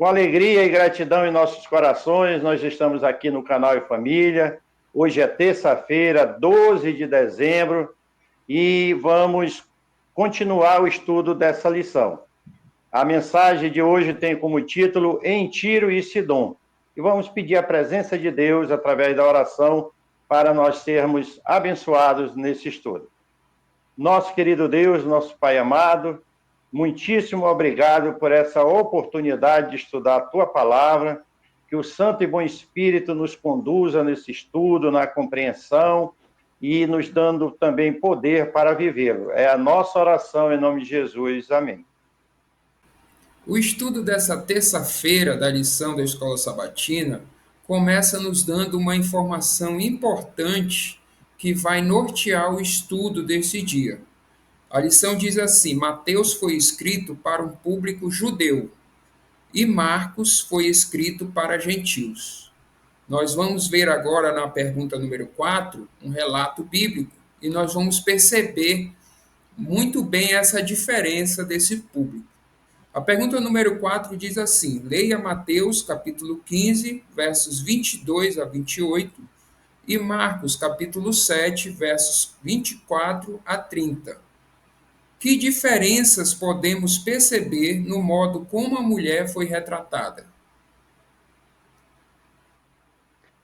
Com alegria e gratidão em nossos corações, nós estamos aqui no canal E Família. Hoje é terça-feira, 12 de dezembro, e vamos continuar o estudo dessa lição. A mensagem de hoje tem como título Em Tiro e Sidom. E vamos pedir a presença de Deus através da oração para nós sermos abençoados nesse estudo. Nosso querido Deus, nosso Pai amado, muitíssimo obrigado por essa oportunidade de estudar a Tua Palavra, que o Santo e Bom Espírito nos conduza nesse estudo, na compreensão e nos dando também poder para vivê-lo. É a nossa oração em nome de Jesus. Amém. O estudo dessa terça-feira da lição da Escola Sabatina começa nos dando uma informação importante que vai nortear o estudo desse dia. A lição diz assim: Mateus foi escrito para um público judeu e Marcos foi escrito para gentios. Nós vamos ver agora na pergunta número 4 um relato bíblico e nós vamos perceber muito bem essa diferença desse público. A pergunta número 4 diz assim: leia Mateus capítulo 15, versos 22 a 28 e Marcos capítulo 7, versos 24 a 30. Que diferenças podemos perceber no modo como a mulher foi retratada?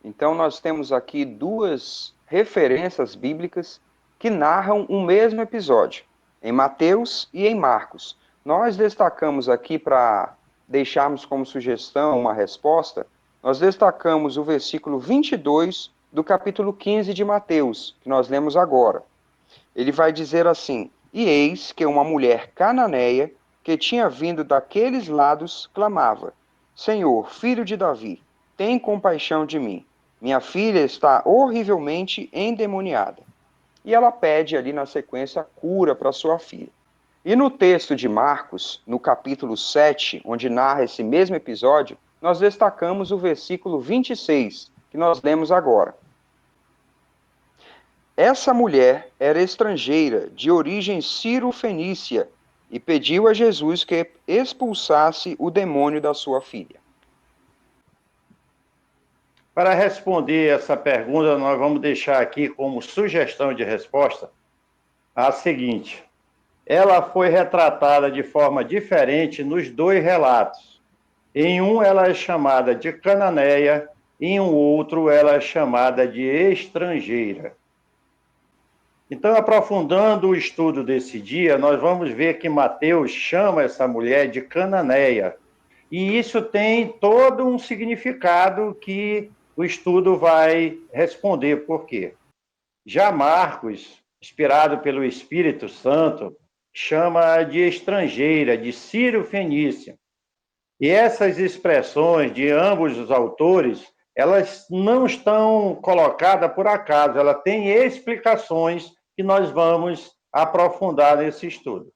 Então, nós temos aqui duas referências bíblicas que narram o mesmo episódio, em Mateus e em Marcos. Nós destacamos aqui, para deixarmos como sugestão uma resposta, nós destacamos o versículo 22 do capítulo 15 de Mateus, que nós lemos agora. Ele vai dizer assim: E eis que uma mulher cananeia, que tinha vindo daqueles lados, clamava: Senhor, filho de Davi, tem compaixão de mim. Minha filha está horrivelmente endemoniada. E ela pede ali na sequência cura para sua filha. E no texto de Marcos, no capítulo 7, onde narra esse mesmo episódio, nós destacamos o versículo 26, que nós lemos agora. Essa mulher era estrangeira, de origem sírio-fenícia, e pediu a Jesus que expulsasse o demônio da sua filha. Para responder essa pergunta, nós vamos deixar aqui como sugestão de resposta a seguinte: ela foi retratada de forma diferente nos dois relatos. Em um, ela é chamada de cananeia, em um outro, ela é chamada de estrangeira. Então, aprofundando o estudo desse dia, nós vamos ver que Mateus chama essa mulher de cananeia. E isso tem todo um significado que o estudo vai responder por quê. Já Marcos, inspirado pelo Espírito Santo, chama de estrangeira, de sírio-fenícia. E essas expressões de ambos os autores, elas não estão colocadas por acaso, ela tem explicações que nós vamos aprofundar nesse estudo.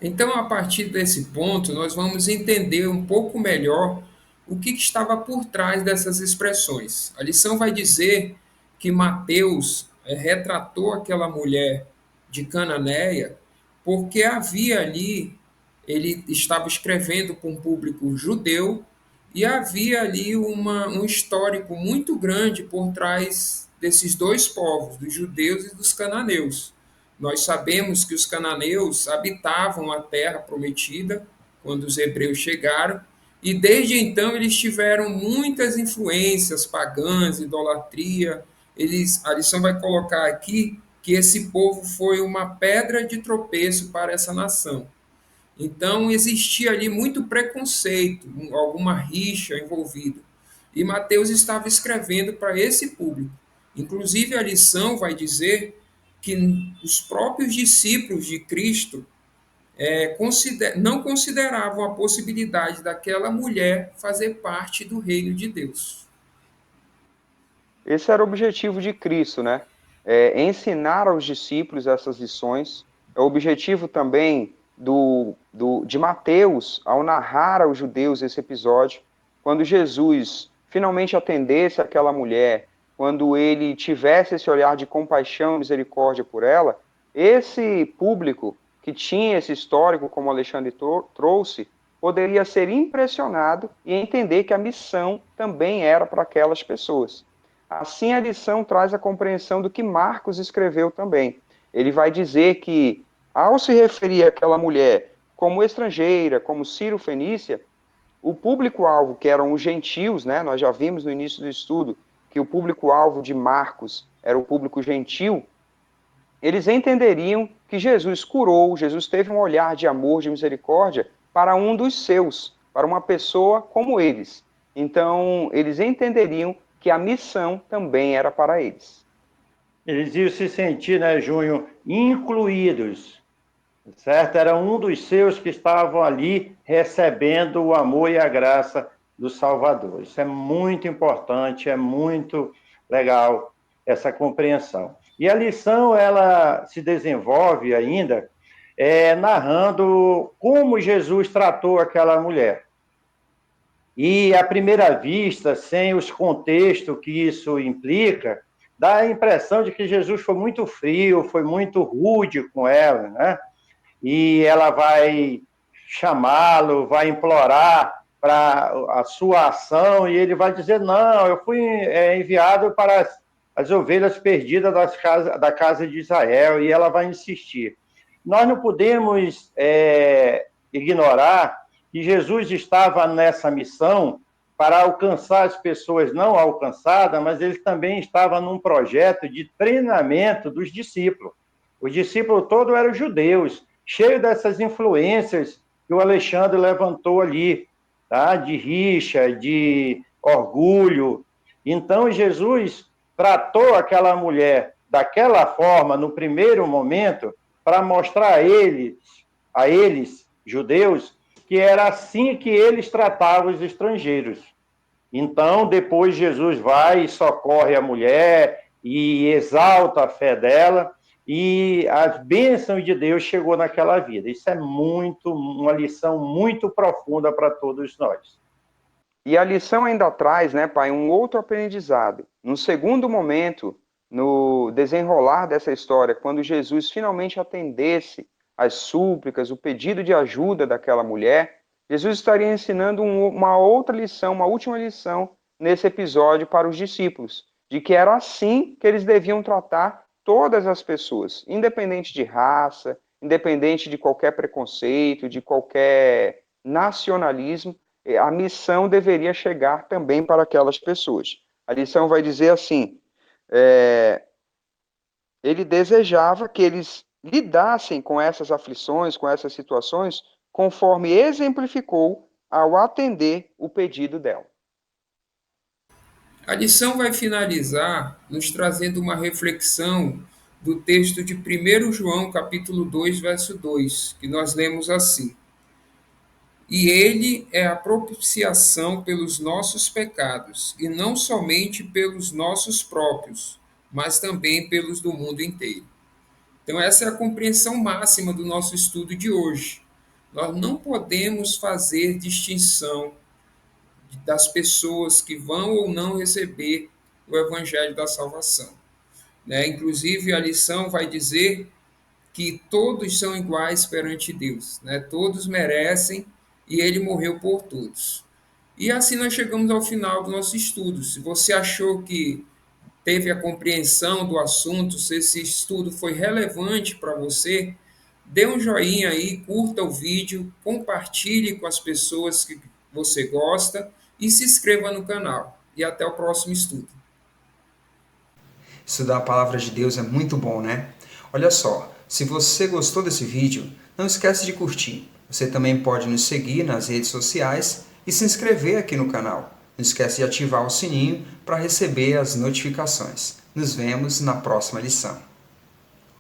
Então, a partir desse ponto, nós vamos entender um pouco melhor o que estava por trás dessas expressões. A lição vai dizer que Mateus retratou aquela mulher de Cananéia porque havia ali, ele estava escrevendo para um público judeu e havia ali um histórico muito grande por trás desses dois povos, dos judeus e dos cananeus. Nós sabemos que os cananeus habitavam a terra prometida quando os hebreus chegaram, e desde então eles tiveram muitas influências pagãs, idolatria. A lição vai colocar aqui que esse povo foi uma pedra de tropeço para essa nação. Então existia ali muito preconceito, alguma rixa envolvida. E Mateus estava escrevendo para esse público. Inclusive a lição vai dizer que os próprios discípulos de Cristo não consideravam a possibilidade daquela mulher fazer parte do reino de Deus. Esse era o objetivo de Cristo, né? Ensinar aos discípulos essas lições. É o objetivo também de Mateus, ao narrar aos judeus esse episódio, quando Jesus finalmente atendesse aquela mulher, quando ele tivesse esse olhar de compaixão e misericórdia por ela, esse público que tinha esse histórico, como Alexandre trouxe, poderia ser impressionado e entender que a missão também era para aquelas pessoas. Assim, a lição traz a compreensão do que Marcos escreveu também. Ele vai dizer que, ao se referir àquela mulher como estrangeira, como Ciro-Fenícia, o público-alvo, que eram os gentios, né? Nós já vimos no início do estudo que o público-alvo de Marcos era o público gentil. Eles entenderiam que Jesus curou, Jesus teve um olhar de amor, de misericórdia para um dos seus, para uma pessoa como eles. Então, eles entenderiam que a missão também era para eles. Eles iam se sentir, né, Júnior, incluídos, certo? Era um dos seus que estavam ali recebendo o amor e a graça do Salvador. Isso é muito importante, é muito legal essa compreensão. E a lição, ela se desenvolve ainda narrando como Jesus tratou aquela mulher. E, à primeira vista, sem os contextos que isso implica, dá a impressão de que Jesus foi muito frio, foi muito rude com ela, né? E ela vai chamá-lo, vai implorar para a sua ação, e ele vai dizer, não, eu fui enviado para as ovelhas perdidas da casa de Israel, e ela vai insistir. Nós não podemos ignorar que Jesus estava nessa missão para alcançar as pessoas não alcançadas, mas ele também estava num projeto de treinamento dos discípulos. Os discípulos todos eram judeus, cheios dessas influências que o Alexandre levantou ali, tá? De rixa, de orgulho. Então, Jesus tratou aquela mulher daquela forma, no primeiro momento, para mostrar a eles, judeus, que era assim que eles tratavam os estrangeiros. Então, depois Jesus vai e socorre a mulher e exalta a fé dela, e as bênçãos de Deus chegou naquela vida. Isso é uma lição muito profunda para todos nós. E a lição ainda traz, né, pai, um outro aprendizado. No segundo momento, no desenrolar dessa história, quando Jesus finalmente atendesse as súplicas, o pedido de ajuda daquela mulher, Jesus estaria ensinando uma outra lição, uma última lição nesse episódio para os discípulos, de que era assim que eles deviam tratar todas as pessoas, independente de raça, independente de qualquer preconceito, de qualquer nacionalismo, a missão deveria chegar também para aquelas pessoas. A lição vai dizer assim, ele desejava que eles lidassem com essas aflições, com essas situações, conforme exemplificou ao atender o pedido dela. A lição vai finalizar nos trazendo uma reflexão do texto de 1 João, capítulo 2, verso 2, que nós lemos assim: E ele é a propiciação pelos nossos pecados, e não somente pelos nossos próprios, mas também pelos do mundo inteiro. Então, essa é a compreensão máxima do nosso estudo de hoje. Nós não podemos fazer distinção das pessoas que vão ou não receber o evangelho da salvação. Inclusive, a lição vai dizer que todos são iguais perante Deus, todos merecem e ele morreu por todos. E assim nós chegamos ao final do nosso estudo. Se você achou que teve a compreensão do assunto, se esse estudo foi relevante para você, dê um joinha aí, curta o vídeo, compartilhe com as pessoas que você gosta e se inscreva no canal. E até o próximo estudo. Estudar a palavra de Deus é muito bom, né? Olha só, se você gostou desse vídeo, não esquece de curtir. Você também pode nos seguir nas redes sociais e se inscrever aqui no canal. Não esquece de ativar o sininho para receber as notificações. Nos vemos na próxima lição.